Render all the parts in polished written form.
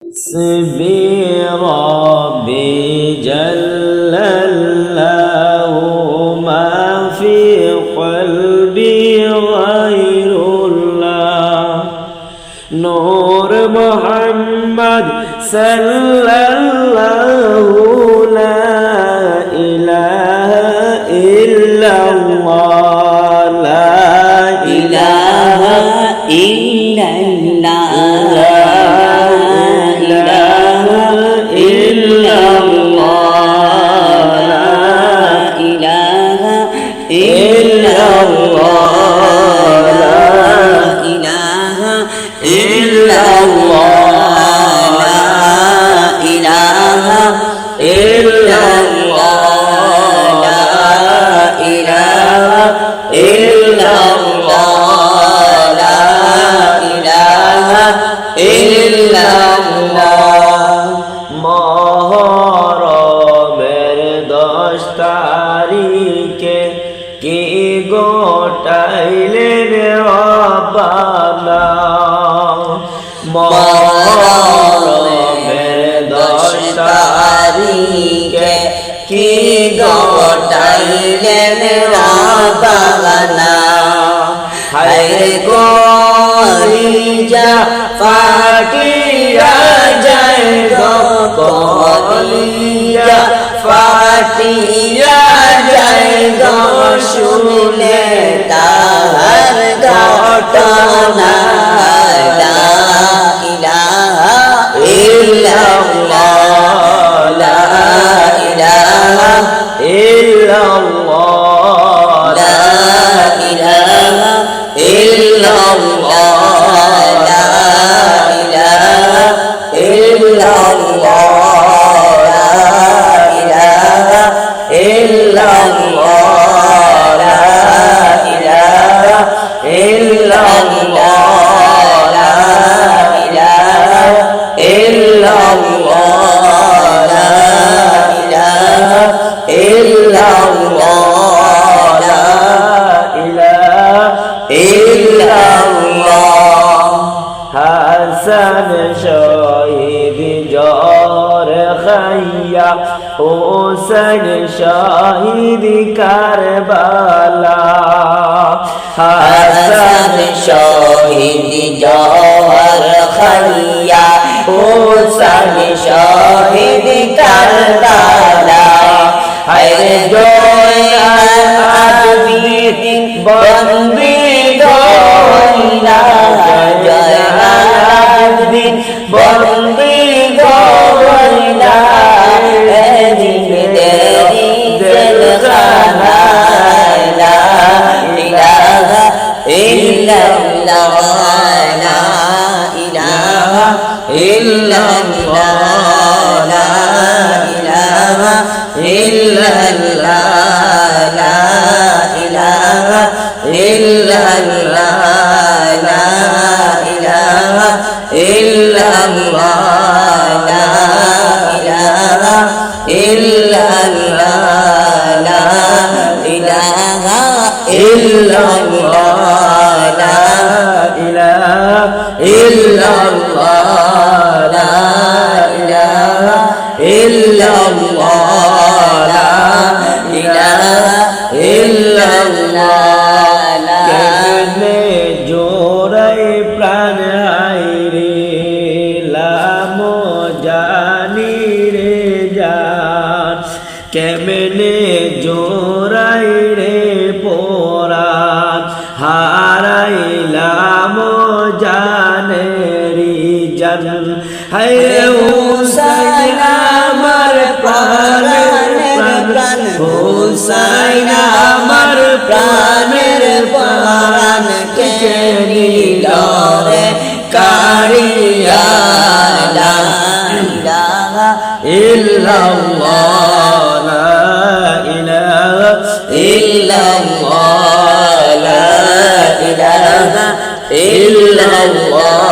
حسبي ربي جل الله ما في قلبي غير الله نور محمد صلى الله لا إله إلا الله لا إله إلا الله কি গোটাইলেন রব্বানা মহরমের 10 তারিখে কি গোটাইলেন রব্বানা হায় গো কলিজা ফাটিয়া যায় গো কলিজা ফাটিয়া যায় গো শুনলে তাহার ঘটনা লা ইলাহা ইল্লাল্লাহ লা ইলাহা ইল্লাল্লাহ লা ইলাহা ইল্লাল্লাহ লা ইলাহা ইল্লাল্লাহ লা ইলাহা ইল্লাল্লাহ লা ইলাহা ইল্লাল্লাহ লা ইলাহা ইল্লাল্লাহ লা ইলাহা ইল্লাল্লাহ লা ইলাহা ইল্লাল্লাহ হাসান শহীদ জ্বর খাইয়া হোসেন শহীদ কারবালা হাসান শহীদ জ্বর খাইয়া হোসেন শহীদ কারবালা হায় জয়া আদবিন বন্দী গইলা জয়া আদবিন বন্দী গইলা এদিন দেরি জেলখানা লা ইলাহা ইল্লাল্লাহ লা ইলাহা ইল্লাল্লাহ লা ইলাহা ইল্লাল্লাহ লা ইলাহা ইল্লাল্লাহ লা ইলাহা ইল্লাল্লাহ লা ইলাহা ইল্লাল্লাহ লা ইলাহা ইল্লাল্লাহ লা ইলাহা ইল্লাল্লাহ লা ইলাহা ইল্লাল্লাহ লা ইলাহা ইল্লাল্লাহ কেমনে জোড়াই প্রাণ হাইরে লাম জানি রে জান কেমনে জোড়াই রে পোরান হারাইলাম জানে রি জান হায় হুসাইন আমার প্রাণের প্রাণ হুসাইন আমার প্রাণের প্রাণ কে নিল রে কারিয়া লা ইলাহা ইল্লাল্লাহ লা ইলাহা ইল্লাল্লাহ লা ইলাহা ইল্লাল্লাহ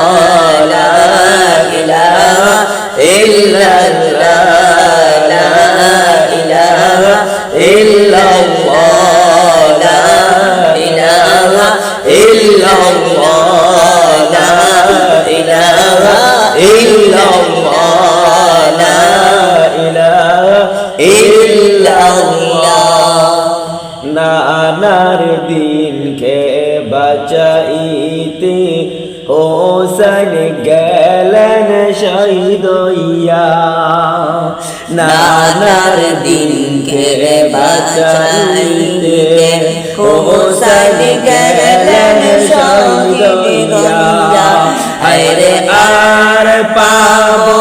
লা ইলাহা ইল্লাল্লাহ লা ইলাহা ইল্লাল্লাহ লা ইলাহা ইল্লাল্লাহ লা ইলাহা illallah, la ilaha illallah. নানার দিনকে বাঁচাইতে হোসেন গেলেন শহীদ হইয়া, নানার দিনকে বাঁচাইতে হোসেন গেলেন শহীদ হইয়া। হায়রে আর পাবো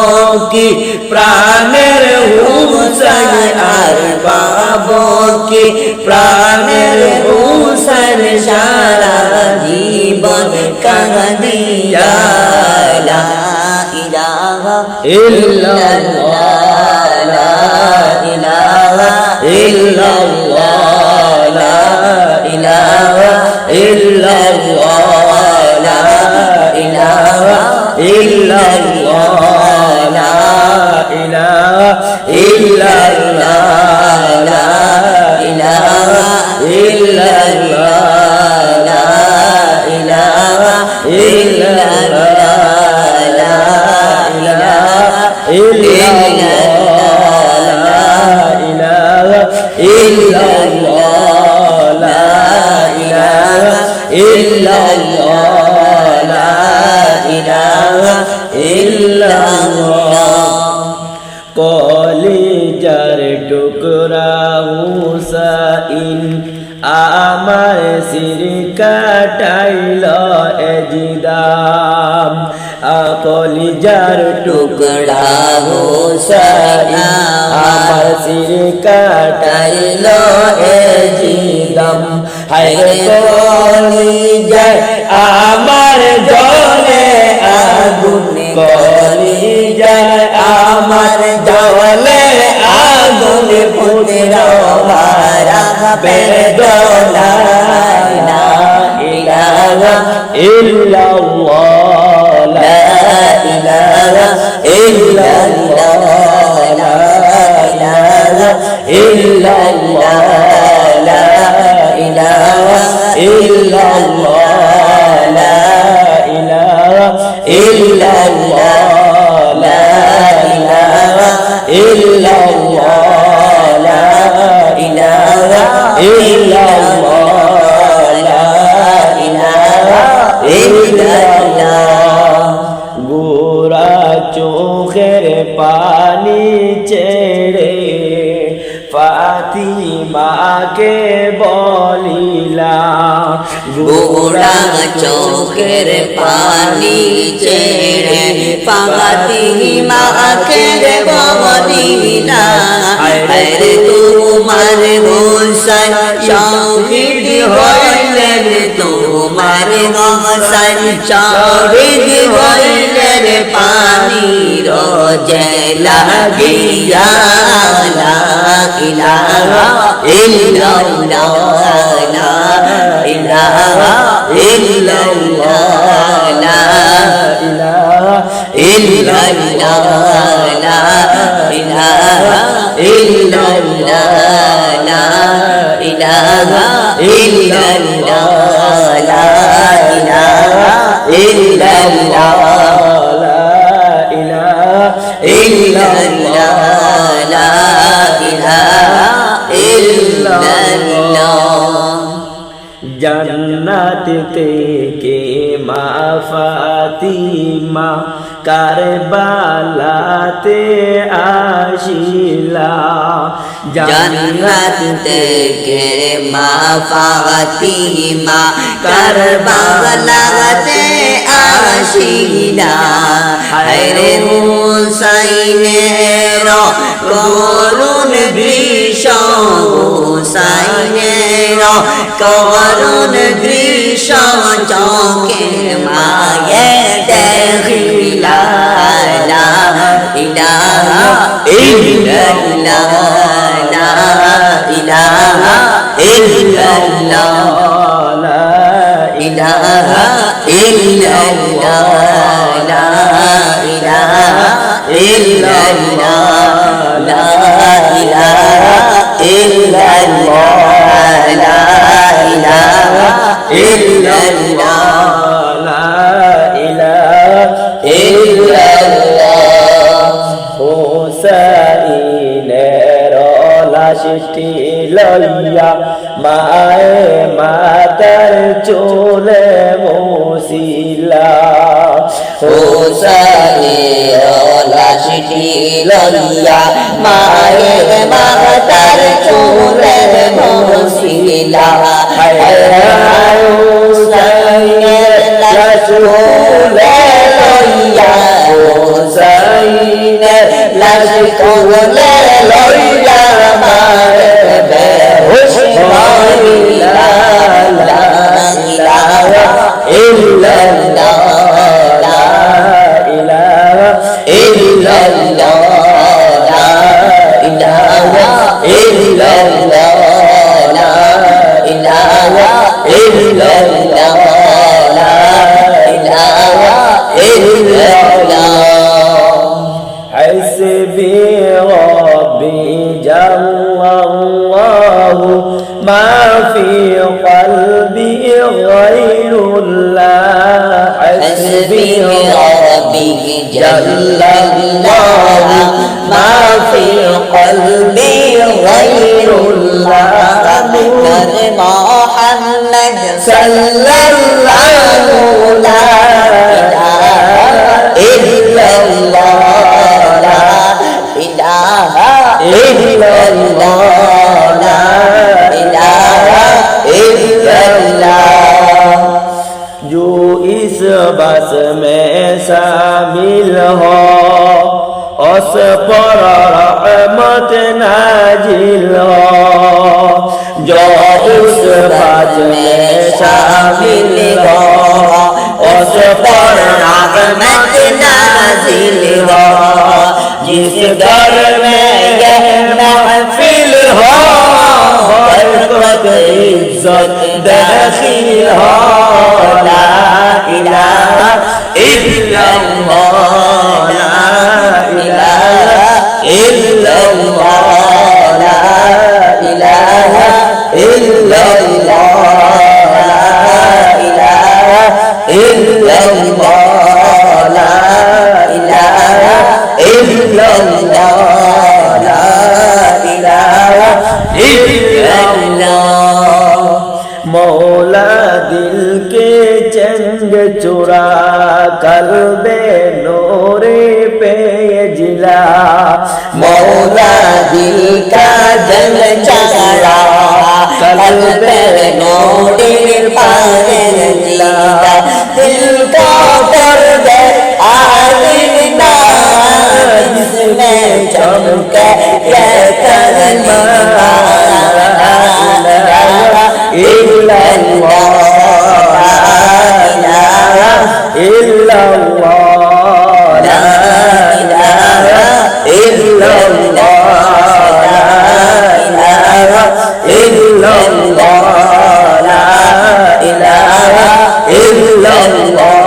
কি প্রাণের হুসেন, আর পাবো কি প্রাণের হুসেন, সারা জীবন কাঁদিয়া। লা ইলাহা ইল্লাল্লাহ, লা ইলাহা ইল্লাল্লাহ, লা ইলাহা ইল্লাল্লাহ, লা ইলাহা ইল্লাল্লাহ, লা ইলাহা ইল্লাল্লাহ, লা ইলাহা ইল্লাল্লাহ, লা ইলাহা ইল্লাল্লাহ, লা ইলাহা ইল্লাল্লাহ, লা ইলাহা ইল্লাল্লাহ, লা ইলাহা ইল্লাল্লাহ। কলিজার টুকরা হুসাইন আমার শির কাটাইল এজিদাম, কলিজার টুকরা হোসেন আমার শির কাটাইল এজিদাম। হায়রে কলিজার আমার জলে আগুন, কলিজার আমার জলে আগুন, পুত্র মারা বেদনা। লা ইলাহা ইল্লাল্লাহ, লা ইলাহা ইল্লাল্লাহ, লা ইলাহা ইল্লাল্লাহ, লা ইলাহা ইল্লাল্লাহ, লা ইলাহা ইল্লাল্লাহ, লা ইলাহা ইল্লাল্লাহ, লা ইলাহা ইল্লাল্লাহ, লা ইলাহা ইল্লাল্লাহ। গোরা চোখের পানি ছেড়ে ফাতিমাকে বলিলা, গোরা চোখের পানি ছেড়ে ফাতিমাকে বলিলা, আরে তোমার হোসেন শহীদ হইলেন, তোমার হোসেন শহীদ হইলেন পানির জেলা গিয়া। লা ইলাহা ইল্লাল্লাহ, লা ইলাহা ইল্লাল্লাহ, লা ইলাহা ইল্লাল্লাহ, লা ইলাহা ইল্লাল্লাহ, লা ইলাহা ইল্লাল্লাহ, লা ইলাহা ইল্লাল্লাহ, লা ইলাহা ইল্লাল্লাহ, লা ইলাহা ইল্লাল্লাহ। জান্নাত থেকে মা ফাতিমা কারবালাতে আসিলা, জান্নাত থেকে মা ফাতিমা কারবালাতে আসিলা, হায়রে হুসাইনের করুণ দৃশ্য, হুসাইনের করুণ দৃশ্য চোখের মায়ে দেখিলা। লা ইলাহা ইল্লাল্লাহ, লা ইলাহা ইল্লাল্লাহ, লা ইলাহা ইল্লাল্লাহ, লা ইলাহা ইল্লাল্লাহ, লা ইলাহা ইল্লাল্লাহ, লা ইলাহা ইল্লাল্লাহ, লা ইলাহা ইল্লাল্লাহ। লাশটি লইয়া মায়ে মাতার চলে মুছিলা হুসাইনের লাশটি লইয়া মায়ের মাতার চুলে মুছিলা হুসাইনের লাশ চুলে লইয়া হুসাইনের লাশ চুলে লইয়া মায়ের বেহুশ হইলা লা ইলাহা ইল্লাল্লাহ লা ইলাহা ইল্লাল্লাহ লা ইলাহা ইল্লাল্লাহ লা ইলাহা ইল্লাল্লাহ লা ইলাহা ইল্লাল্লাহ حسبي ربي جل الله ما في قلبي غير الله حسبي ربي جل الله ما في قلبي غير الله محمد صلى الله لا إله إلا الله لا إله إلا الله لا إله إلا الله जो इस बस में शामिल हो उस पर रहमत नाजिल हो जो उस बस में शामिल हो उस पर रहमत नाजिल हो जिस घर में यह महफिल हो बरकत इज्जत दाखिल हो ला इलाहा इल्लल्लाह ला इलाहा इल्लल्लाह ला इलाहा इल्लल्लाह ला इलाहा इल्लल्लाह ला इलाहा इल्लल्लाह ला इलाहा इल्लल्लाह मौला दिल के चंग चुरा कल्बे नूरे पे जिला मौला दिल का जंग चला कल्बे नूरे पाए जिला दिल का कर दे आईना जिसमें चमके ये कलमा illallah